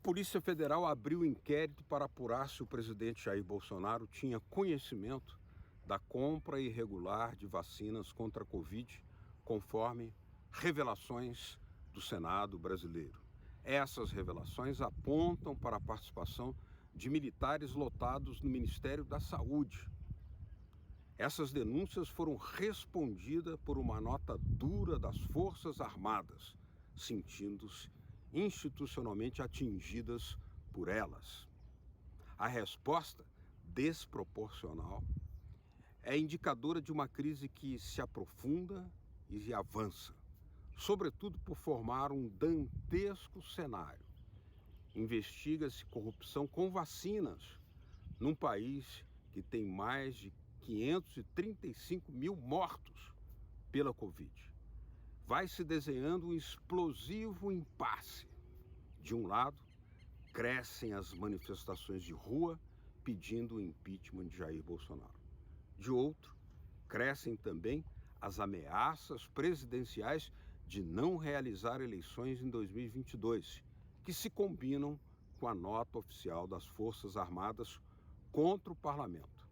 Polícia Federal abriu inquérito para apurar se o presidente Jair Bolsonaro tinha conhecimento da compra irregular de vacinas contra a Covid, conforme revelações do Senado brasileiro. Essas revelações apontam para a participação de militares lotados no Ministério da Saúde. Essas denúncias foram respondidas por uma nota dura das Forças Armadas, sentindo-se institucionalmente atingidas por elas. A resposta, desproporcional, é indicadora de uma crise que se aprofunda e avança, sobretudo por formar um dantesco cenário. Investiga-se corrupção com vacinas num país que tem mais de 535 mil mortos pela Covid. Vai se desenhando um explosivo impasse. De um lado, crescem as manifestações de rua pedindo o impeachment de Jair Bolsonaro. De outro, crescem também as ameaças presidenciais de não realizar eleições em 2022, que se combinam com a nota oficial das Forças Armadas contra o parlamento.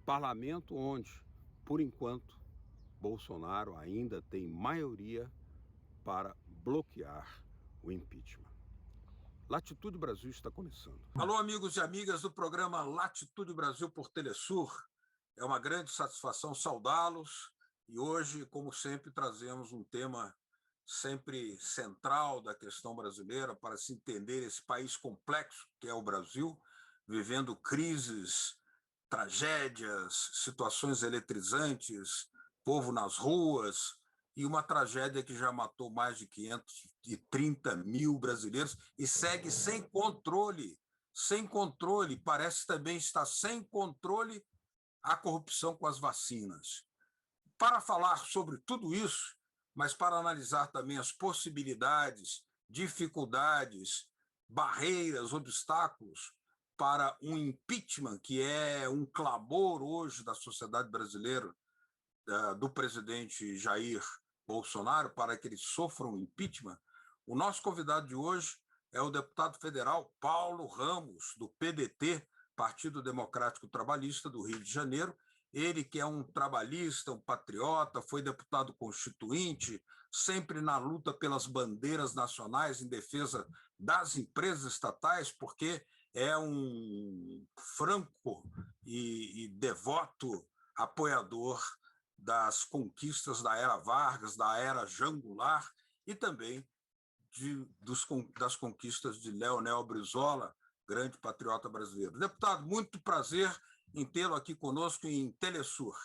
Parlamento onde, por enquanto, Bolsonaro ainda tem maioria para bloquear o impeachment. Latitude Brasil está começando. Alô, amigos e amigas do programa Latitude Brasil por Telesur. É uma grande satisfação saudá-los e hoje, como sempre, trazemos um tema sempre central da questão brasileira para se entender esse país complexo que é o Brasil, vivendo crises, tragédias, situações eletrizantes, povo nas ruas, e uma tragédia que já matou mais de 530 mil brasileiros e segue sem controle, parece também estar sem controle a corrupção com as vacinas. Para falar sobre tudo isso, mas para analisar também as possibilidades, dificuldades, barreiras, obstáculos para um impeachment, que é um clamor hoje da sociedade brasileira, do presidente Jair Bolsonaro, para que ele sofra um impeachment, o nosso convidado de hoje é o deputado federal Paulo Ramos, do PDT, Partido Democrático Trabalhista do Rio de Janeiro. Ele que é um trabalhista, um patriota, foi deputado constituinte, sempre na luta pelas bandeiras nacionais em defesa das empresas estatais, porque é um franco e devoto apoiador das conquistas da era Vargas, da era Jango Goulart e também das conquistas de Leonel Brizola, grande patriota brasileiro. Deputado, muito prazer em tê-lo aqui conosco em Telesur.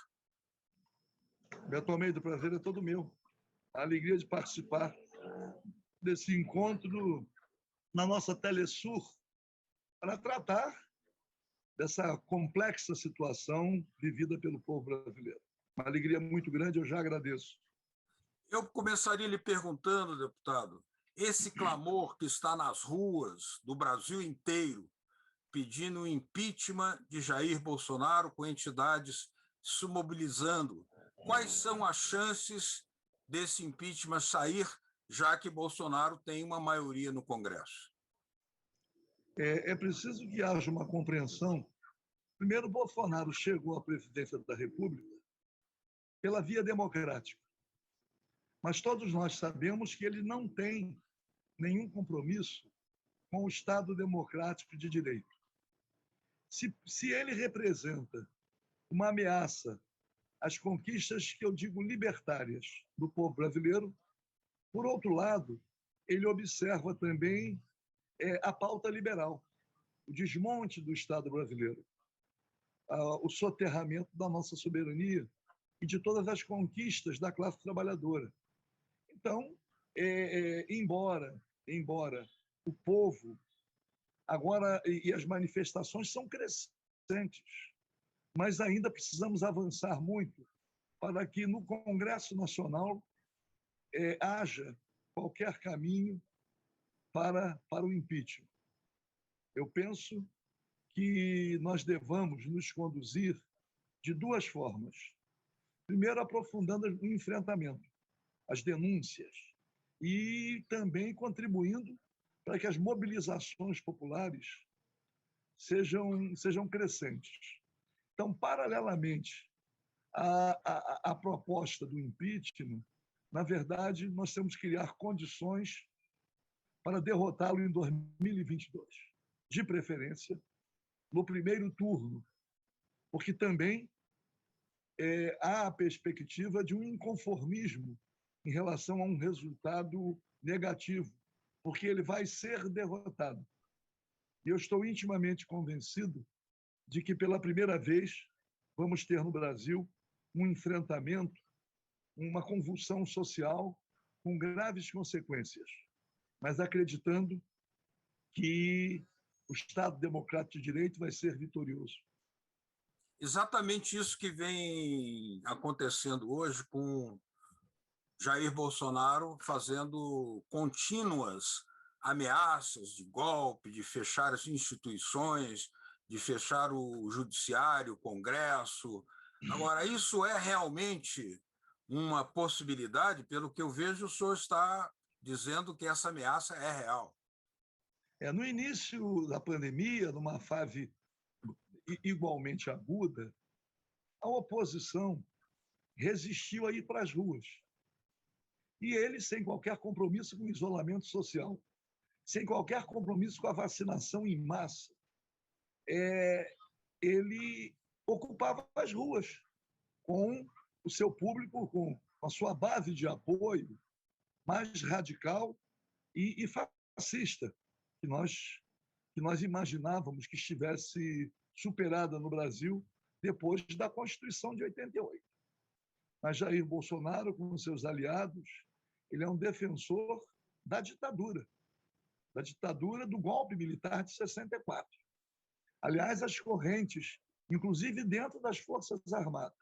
Beto Almeida, o prazer é todo meu. A alegria de participar desse encontro na nossa Telesur para tratar dessa complexa situação vivida pelo povo brasileiro. Uma alegria muito grande, eu já agradeço. Eu começaria lhe perguntando, deputado, esse clamor que está nas ruas do Brasil inteiro, pedindo o impeachment de Jair Bolsonaro, com entidades se mobilizando, quais são as chances desse impeachment sair, já que Bolsonaro tem uma maioria no Congresso? É preciso que haja uma compreensão. Primeiro, Bolsonaro chegou à presidência da República pela via democrática. Mas todos nós sabemos que ele não tem nenhum compromisso com o Estado democrático de direito. Se ele representa uma ameaça às conquistas que eu digo libertárias do povo brasileiro, por outro lado, ele observa também a pauta liberal, o desmonte do Estado brasileiro, o soterramento da nossa soberania e de todas as conquistas da classe trabalhadora. Então, embora o povo agora e as manifestações são crescentes, mas ainda precisamos avançar muito para que no Congresso Nacional haja qualquer caminho para o impeachment. Eu penso que nós devamos nos conduzir de duas formas. Primeiro, aprofundando o enfrentamento, as denúncias, e também contribuindo para que as mobilizações populares sejam crescentes. Então, paralelamente à proposta do impeachment, na verdade, nós temos que criar condições para derrotá-lo em 2022, de preferência no primeiro turno, porque também há a perspectiva de um inconformismo em relação a um resultado negativo, porque ele vai ser derrotado. E eu estou intimamente convencido de que, pela primeira vez, vamos ter no Brasil um enfrentamento, uma convulsão social com graves consequências, mas acreditando que o Estado Democrático de Direito vai ser vitorioso. Exatamente isso que vem acontecendo hoje com Jair Bolsonaro fazendo contínuas ameaças de golpe, de fechar as instituições, de fechar o judiciário, o Congresso. Agora, isso é realmente uma possibilidade? Pelo que eu vejo, o senhor está dizendo que essa ameaça é real. No início da pandemia, numa fase igualmente aguda, a oposição resistiu a ir para as ruas. E ele, sem qualquer compromisso com o isolamento social, sem qualquer compromisso com a vacinação em massa, ele ocupava as ruas com o seu público, com a sua base de apoio mais radical e fascista, que nós imaginávamos que estivesse superada no Brasil depois da Constituição de 88. Mas Jair Bolsonaro, com seus aliados, ele é um defensor da ditadura do golpe militar de 64. Aliás, as correntes, inclusive dentro das Forças Armadas,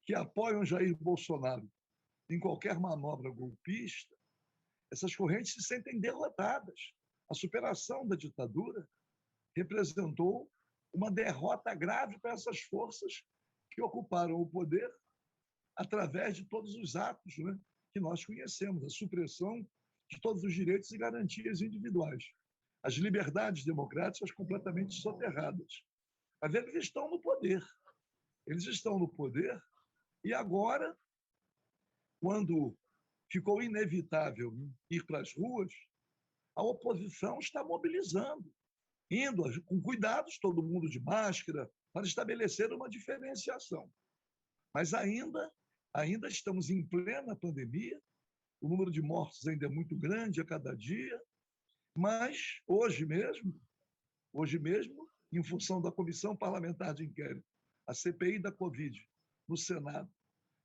que apoiam Jair Bolsonaro em qualquer manobra golpista, essas correntes se sentem derrotadas. A superação da ditadura representou uma derrota grave para essas forças que ocuparam o poder através de todos os atos, né, que nós conhecemos, a supressão de todos os direitos e garantias individuais, as liberdades democráticas completamente soterradas. Mas eles estão no poder. Eles estão no poder e agora, quando ficou inevitável ir para as ruas, a oposição está mobilizando, indo com cuidados, todo mundo de máscara, para estabelecer uma diferenciação. Mas ainda estamos em plena pandemia, o número de mortos ainda é muito grande a cada dia, mas hoje mesmo, em função da Comissão Parlamentar de Inquérito, a CPI da Covid, no Senado,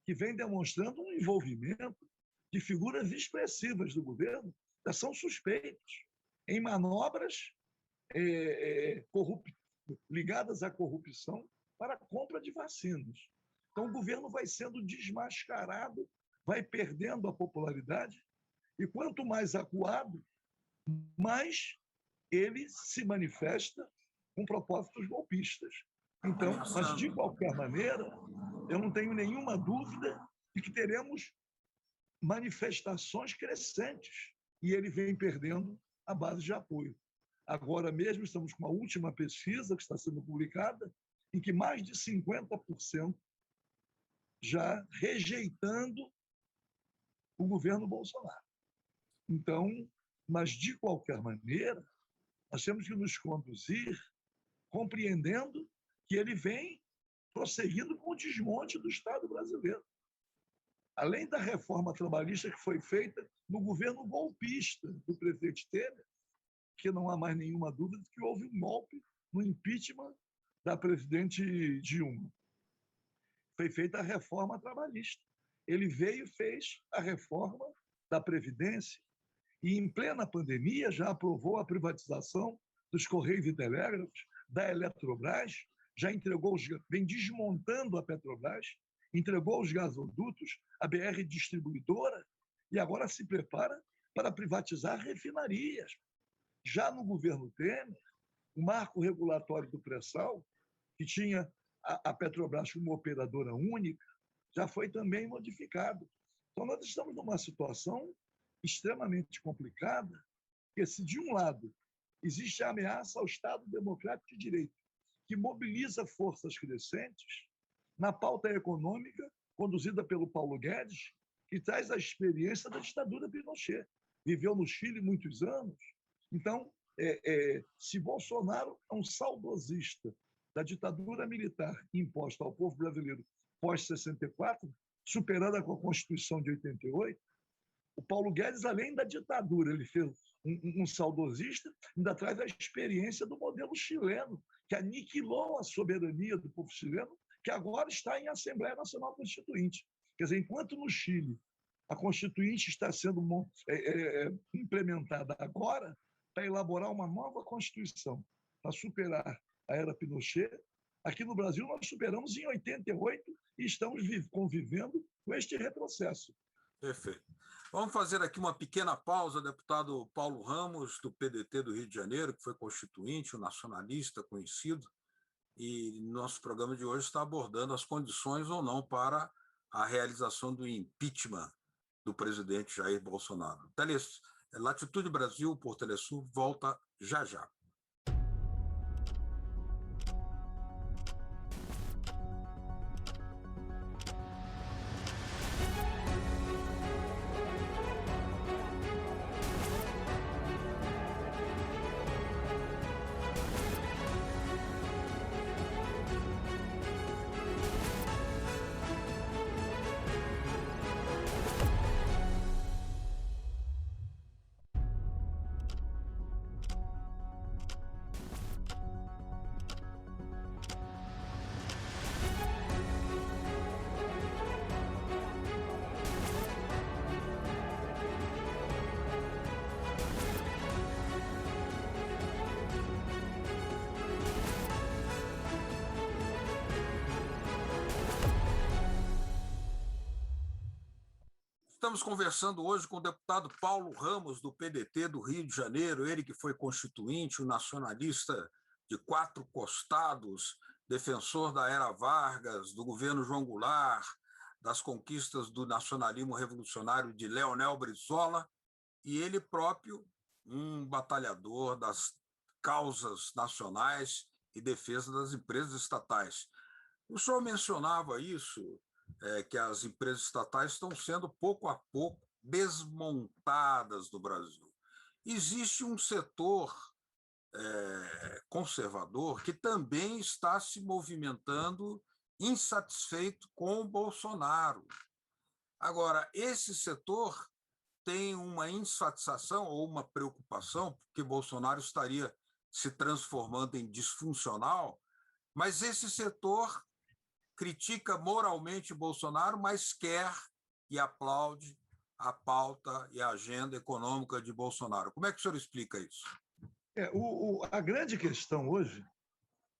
que vem demonstrando um envolvimento de figuras expressivas do governo, já são suspeitos em manobras ligadas à corrupção para a compra de vacinas. Então, o governo vai sendo desmascarado, vai perdendo a popularidade, e quanto mais acuado, mais ele se manifesta com propósitos golpistas. Então, mas, de qualquer maneira, eu não tenho nenhuma dúvida de que teremos manifestações crescentes, e ele vem perdendo a base de apoio. Agora mesmo estamos com a última pesquisa que está sendo publicada, em que mais de 50% já rejeitando o governo Bolsonaro. Então, mas de qualquer maneira, nós temos que nos conduzir compreendendo que ele vem prosseguindo com o desmonte do Estado brasileiro. Além da reforma trabalhista que foi feita no governo golpista do presidente Temer, que não há mais nenhuma dúvida de que houve um golpe no impeachment da presidente Dilma. Foi feita a reforma trabalhista. Ele veio e fez a reforma da Previdência e, em plena pandemia, já aprovou a privatização dos Correios e Telégrafos, da Eletrobras, já entregou, vem desmontando a Petrobras, entregou os gasodutos, a BR Distribuidora, e agora se prepara para privatizar refinarias. Já no governo Temer, o marco regulatório do pré-sal, que tinha a Petrobras como operadora única, já foi também modificado. Então, nós estamos numa situação extremamente complicada Porque se, de um lado, existe a ameaça ao Estado Democrático de Direito, que mobiliza forças crescentes, na pauta econômica, conduzida pelo Paulo Guedes, que traz a experiência da ditadura Pinochet. Viveu no Chile muitos anos. Então, se Bolsonaro é um saudosista da ditadura militar imposta ao povo brasileiro pós-64, superada com a Constituição de 88, o Paulo Guedes, além da ditadura, ele fez um saudosista, ainda traz a experiência do modelo chileno, que aniquilou a soberania do povo chileno, que agora está em Assembleia Nacional Constituinte. Quer dizer, enquanto no Chile a Constituinte está sendo implementada agora para elaborar uma nova Constituição, para superar a era Pinochet, aqui no Brasil nós superamos em 88 e estamos convivendo com este retrocesso. Perfeito. Vamos fazer aqui uma pequena pausa, deputado Paulo Ramos, do PDT do Rio de Janeiro, que foi constituinte, um nacionalista conhecido, e nosso programa de hoje está abordando as condições ou não para a realização do impeachment do presidente Jair Bolsonaro. Latitude Brasil por Telesul volta já já. Estamos conversando hoje com o deputado Paulo Ramos, do PDT do Rio de Janeiro, ele que foi constituinte, um nacionalista de quatro costados, defensor da era Vargas, do governo João Goulart, das conquistas do nacionalismo revolucionário de Leonel Brizola, e ele próprio um batalhador das causas nacionais e defesa das empresas estatais. O senhor mencionava isso, que as empresas estatais estão sendo, pouco a pouco, desmontadas do Brasil. Existe um setor conservador que também está se movimentando insatisfeito com o Bolsonaro. Agora, esse setor tem uma insatisfação ou uma preocupação, porque Bolsonaro estaria se transformando em disfuncional, mas esse setor critica moralmente Bolsonaro, mas quer e aplaude a pauta e a agenda econômica de Bolsonaro. Como é que o senhor explica isso? A grande questão hoje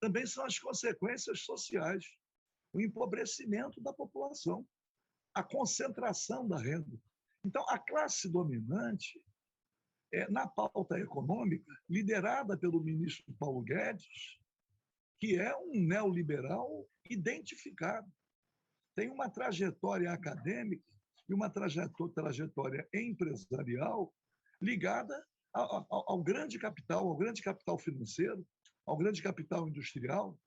também são as consequências sociais, o empobrecimento da população, a concentração da renda. Então, a classe dominante, na pauta econômica, liderada pelo ministro Paulo Guedes, que é um neoliberal identificado. Tem uma trajetória acadêmica e uma trajetória empresarial ligada ao grande capital financeiro, ao grande capital industrial.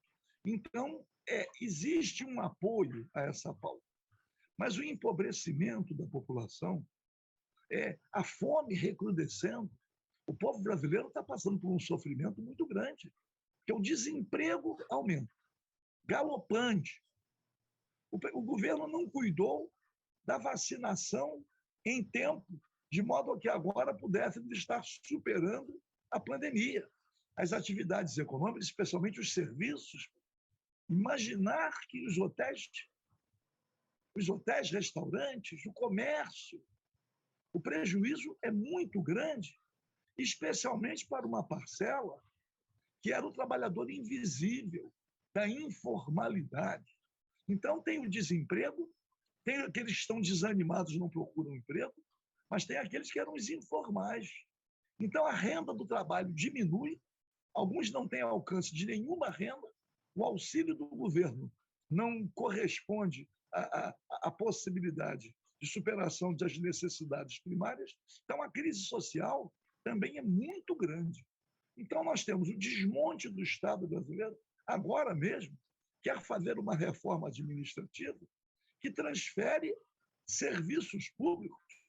Então, existe um apoio a essa pauta. Mas o empobrecimento da população, a fome recrudescendo, o povo brasileiro está passando por um sofrimento muito grande, porque o desemprego aumenta, galopante. O governo não cuidou da vacinação em tempo, de modo que agora pudesse estar superando a pandemia. As atividades econômicas, especialmente os serviços, imaginar que os hotéis, restaurantes, o comércio, o prejuízo é muito grande, especialmente para uma parcela que era o trabalhador invisível, da informalidade. Então, tem o desemprego, tem aqueles que estão desanimados, não procuram emprego, mas tem aqueles que eram os informais. Então, a renda do trabalho diminui, alguns não têm alcance de nenhuma renda, o auxílio do governo não corresponde à possibilidade de superação das necessidades primárias. Então, a crise social também é muito grande. Então, nós temos o desmonte do Estado brasileiro, agora mesmo, quer fazer uma reforma administrativa que transfere serviços públicos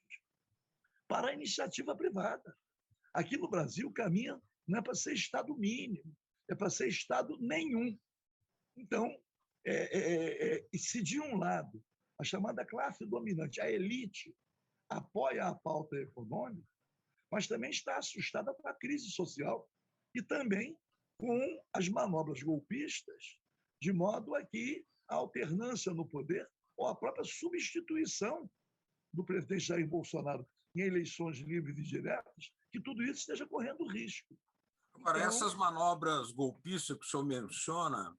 para a iniciativa privada. Aqui no Brasil, o caminho não é para ser Estado mínimo, é para ser Estado nenhum. Então, se de um lado a chamada classe dominante, a elite, apoia a pauta econômica, mas também está assustada com a crise social e também com as manobras golpistas, de modo a que a alternância no poder ou a própria substituição do presidente Jair Bolsonaro em eleições livres e diretas, que tudo isso esteja correndo risco. Agora, essas manobras golpistas que o senhor menciona,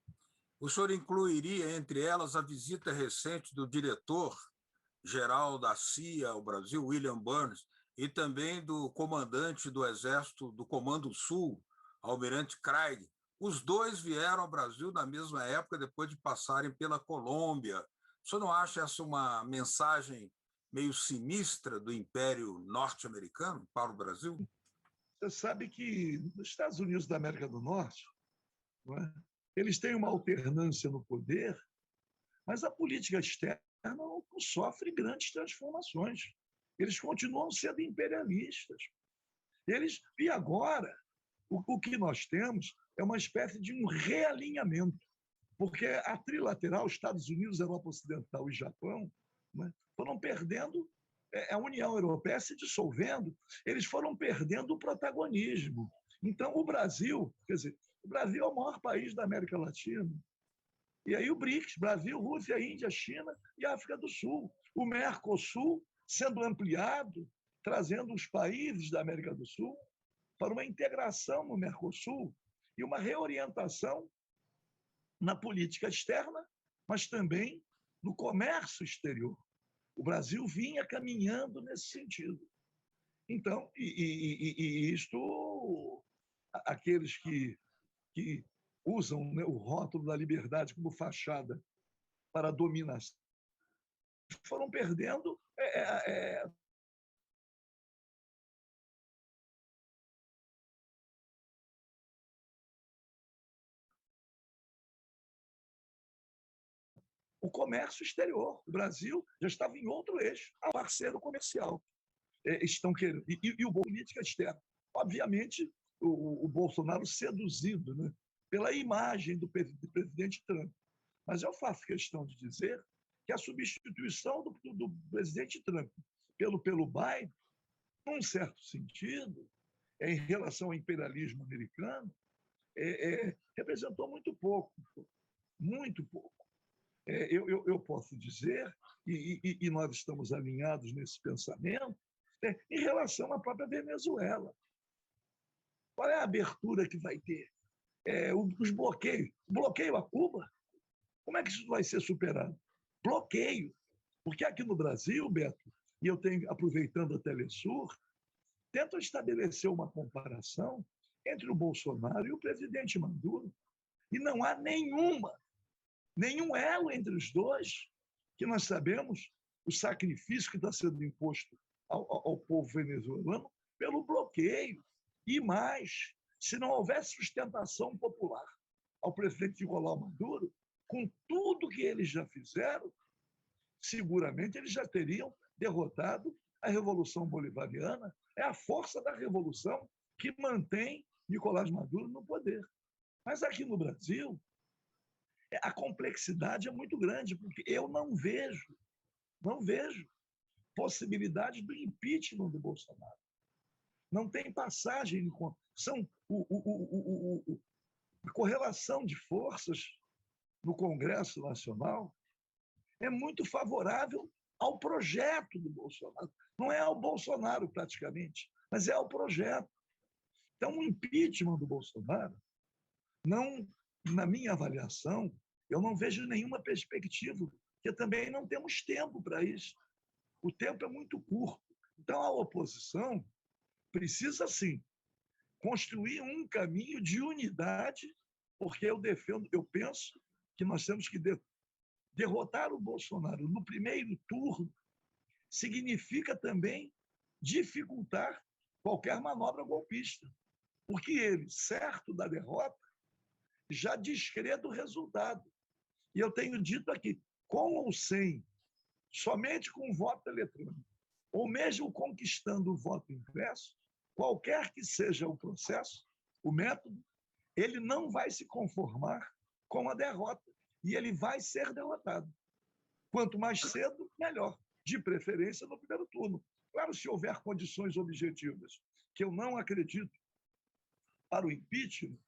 o senhor incluiria entre elas a visita recente do diretor-geral da CIA ao Brasil, William Burns, e também do comandante do Exército do Comando Sul, Almirante Craig. Os dois vieram ao Brasil na mesma época, depois de passarem pela Colômbia. O senhor não acha essa uma mensagem meio sinistra do Império Norte-Americano para o Brasil? Você sabe que nos Estados Unidos da América do Norte, não é? Eles têm uma alternância no poder, mas a política externa não sofre grandes transformações. Eles continuam sendo imperialistas. E agora, o que nós temos é uma espécie de um realinhamento, porque a trilateral, Estados Unidos, Europa Ocidental e Japão, né, foram perdendo, a União Europeia se dissolvendo, eles foram perdendo o protagonismo. Então, o Brasil, quer dizer, o Brasil é o maior país da América Latina. E aí o BRICS, Brasil, Rússia, Índia, China e África do Sul. O Mercosul sendo ampliado, trazendo os países da América do Sul para uma integração no Mercosul e uma reorientação na política externa, mas também no comércio exterior. O Brasil vinha caminhando nesse sentido. Então, isto, aqueles que usam, né, o rótulo da liberdade como fachada para a dominação, foram perdendo o comércio exterior. O Brasil já estava em outro eixo, a parceiro comercial. Estão querendo. E o política externa. Obviamente, o Bolsonaro seduzido, né, pela imagem do presidente Trump. Mas eu faço questão de dizer que a substituição do presidente Trump pelo Biden, num certo sentido, em relação ao imperialismo americano, representou muito pouco. Muito pouco. Eu posso dizer, e nós estamos alinhados nesse pensamento, em relação à própria Venezuela. Qual é a abertura que vai ter? Os bloqueios. Bloqueio a Cuba? Como é que isso vai ser superado? Bloqueio. Porque aqui no Brasil, Beto, e eu tenho, aproveitando a Telesur, tentam estabelecer uma comparação entre o Bolsonaro e o presidente Maduro. E não há nenhum elo entre os dois, que nós sabemos o sacrifício que está sendo imposto ao povo venezuelano pelo bloqueio. E mais, se não houvesse sustentação popular ao presidente Nicolás Maduro, com tudo que eles já fizeram, seguramente eles já teriam derrotado a Revolução Bolivariana. É a força da revolução que mantém Nicolás Maduro no poder. Mas aqui no Brasil, a complexidade é muito grande, porque eu não vejo possibilidade do impeachment do Bolsonaro. Não tem passagem, a correlação de forças no Congresso Nacional é muito favorável ao projeto do Bolsonaro. Não é ao Bolsonaro, praticamente, mas é ao projeto. Então, o impeachment do Bolsonaro, não, na minha avaliação, eu não vejo nenhuma perspectiva, porque também não temos tempo para isso. O tempo é muito curto. Então, a oposição precisa, sim, construir um caminho de unidade, porque eu penso que nós temos que derrotar o Bolsonaro no primeiro turno significa também dificultar qualquer manobra golpista, porque ele, certo da derrota, já descrê do resultado. E eu tenho dito aqui, com ou sem, somente com o voto eletrônico, ou mesmo conquistando o voto impresso, qualquer que seja o processo, o método, ele não vai se conformar com a derrota e ele vai ser derrotado. Quanto mais cedo, melhor, de preferência no primeiro turno. Claro, se houver condições objetivas, que eu não acredito, para o impeachment,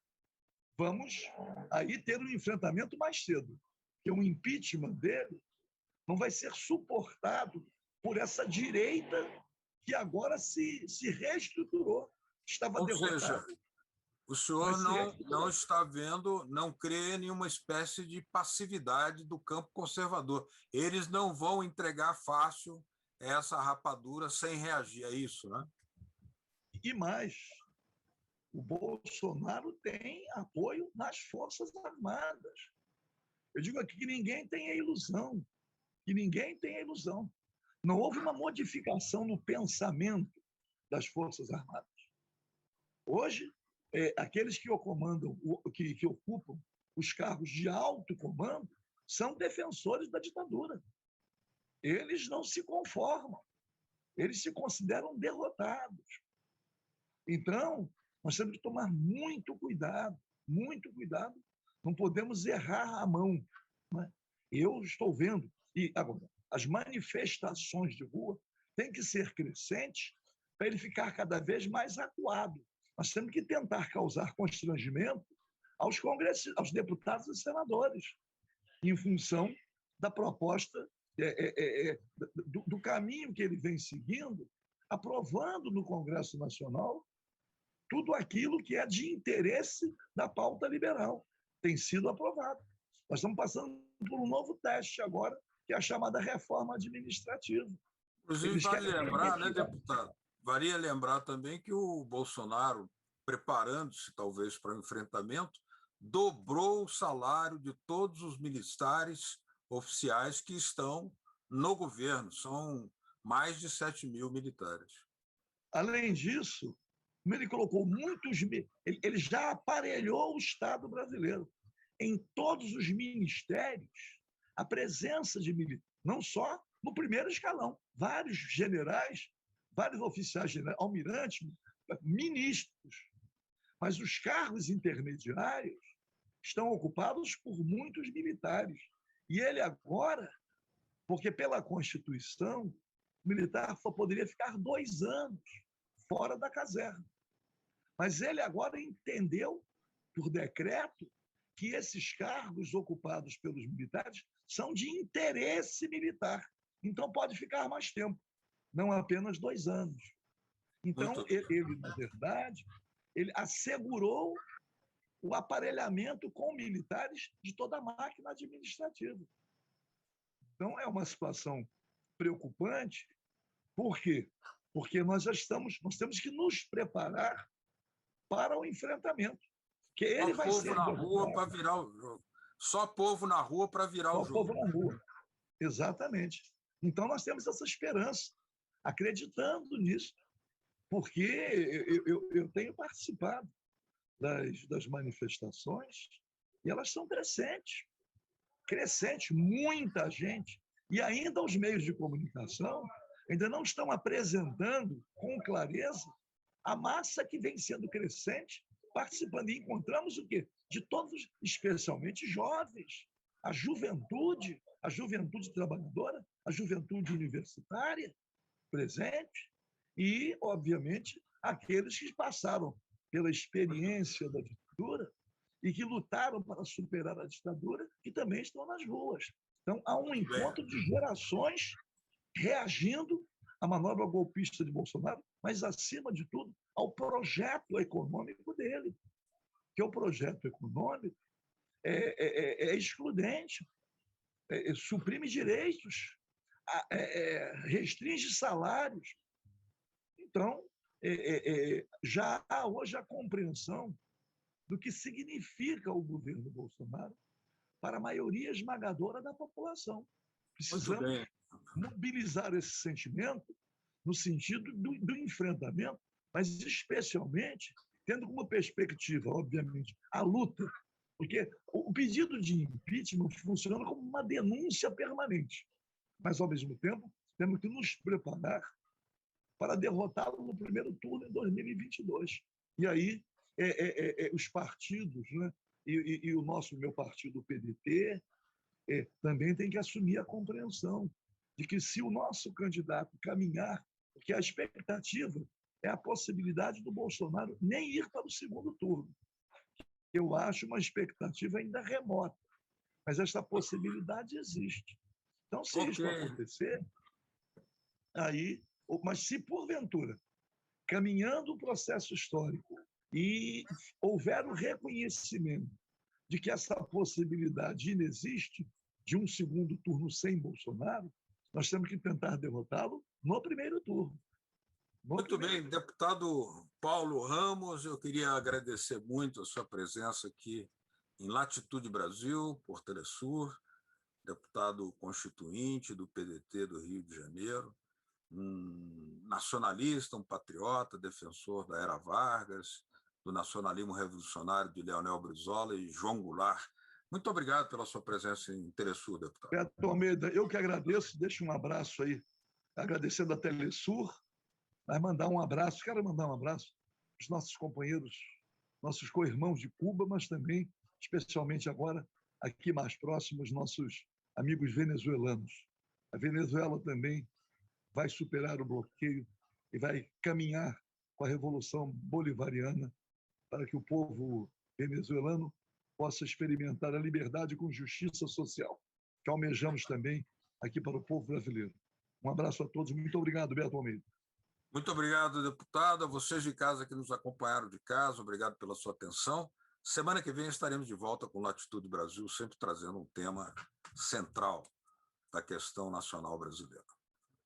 vamos aí ter um enfrentamento mais cedo, porque o impeachment dele não vai ser suportado por essa direita que agora se reestruturou. Estava derrotada. Seja, o senhor não está vendo, não crê em nenhuma espécie de passividade do campo conservador. Eles não vão entregar fácil essa rapadura sem reagir, é isso, né? E mais, o Bolsonaro tem apoio nas Forças Armadas. Eu digo aqui que ninguém tem a ilusão, Não houve uma modificação no pensamento das Forças Armadas. Hoje, aqueles que ocupam os cargos de alto comando são defensores da ditadura. Eles não se conformam, eles se consideram derrotados. Então, nós temos que tomar muito cuidado, não podemos errar a mão. Né? Eu estou vendo, e agora, as manifestações de rua têm que ser crescentes para ele ficar cada vez mais acuado. Nós temos que tentar causar constrangimento aos deputados e senadores, em função da proposta, do caminho que ele vem seguindo, aprovando no Congresso Nacional tudo aquilo que é de interesse da pauta liberal. Tem sido aprovado. Nós estamos passando por um novo teste agora, que é a chamada reforma administrativa. Inclusive, vale lembrar, né, deputado? Valia lembrar também que o Bolsonaro, preparando-se talvez para o enfrentamento, dobrou o salário de todos os militares oficiais que estão no governo. São mais de 7 mil militares. Além disso, ele colocou ele já aparelhou o Estado brasileiro. Em todos os ministérios, a presença de militares, não só no primeiro escalão, vários generais, vários oficiais generais, almirantes, ministros, mas os cargos intermediários estão ocupados por muitos militares. E ele agora, porque pela Constituição, o militar só poderia ficar 2 anos fora da caserna. Mas ele agora entendeu, por decreto, que esses cargos ocupados pelos militares são de interesse militar. Então, pode ficar mais tempo, não apenas 2 anos. Então, ele, na verdade, ele assegurou o aparelhamento com militares de toda a máquina administrativa. Então, é uma situação preocupante. Por quê? Porque nós temos que nos preparar para o enfrentamento. Que ele vai ser na rua para virar o jogo. Só povo na rua para virar o jogo. Só povo na rua. Exatamente. Então, nós temos essa esperança, acreditando nisso, porque eu tenho participado das manifestações e elas são crescentes, muita gente. E ainda os meios de comunicação ainda não estão apresentando com clareza a massa que vem sendo crescente, participando. E encontramos o quê? De todos, especialmente jovens, a juventude trabalhadora, a juventude universitária presente e, obviamente, aqueles que passaram pela experiência da ditadura e que lutaram para superar a ditadura, que também estão nas ruas. Então, há um encontro de gerações reagindo à manobra golpista de Bolsonaro, mas, acima de tudo, ao projeto econômico dele, que o projeto econômico é excludente, suprime direitos, restringe salários. Então, já há hoje a compreensão do que significa o governo Bolsonaro para a maioria esmagadora da população. Precisamos mobilizar esse sentimento no sentido do enfrentamento mas especialmente tendo como perspectiva, obviamente, a luta, porque o pedido de impeachment funciona como uma denúncia permanente, mas, ao mesmo tempo, temos que nos preparar para derrotá-lo no primeiro turno em 2022. E aí, os partidos, né, e o meu partido, o PDT, também tem que assumir a compreensão de que, se o nosso candidato caminhar, porque a expectativa é a possibilidade do Bolsonaro nem ir para o segundo turno. Eu acho uma expectativa ainda remota, mas essa possibilidade existe. Então, se isso acontecer, aí, mas se porventura, caminhando o processo histórico, e houver o reconhecimento de que essa possibilidade inexiste de um segundo turno sem Bolsonaro, nós temos que tentar derrotá-lo no primeiro turno. Muito bem, deputado Paulo Ramos, eu queria agradecer muito a sua presença aqui em Latitude Brasil, por Telesur, deputado constituinte do PDT do Rio de Janeiro, um nacionalista, um patriota, defensor da era Vargas, do nacionalismo revolucionário de Leonel Brizola e João Goulart. Muito obrigado pela sua presença em Telesur, deputado. Beto Almeida, eu que agradeço, deixo um abraço aí, agradecendo a Telesur, mas mandar um abraço, quero mandar um abraço aos nossos companheiros, nossos co-irmãos de Cuba, mas também, especialmente agora, aqui mais próximos, nossos amigos venezuelanos. A Venezuela também vai superar o bloqueio e vai caminhar com a Revolução Bolivariana para que o povo venezuelano possa experimentar a liberdade com justiça social, que almejamos também aqui para o povo brasileiro. Um abraço a todos. Muito obrigado, Beto Almeida. Muito obrigado, deputado. A vocês de casa que nos acompanharam de casa, obrigado pela sua atenção. Semana que vem estaremos de volta com Latitude Brasil, sempre trazendo um tema central da questão nacional brasileira.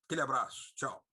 Aquele abraço. Tchau.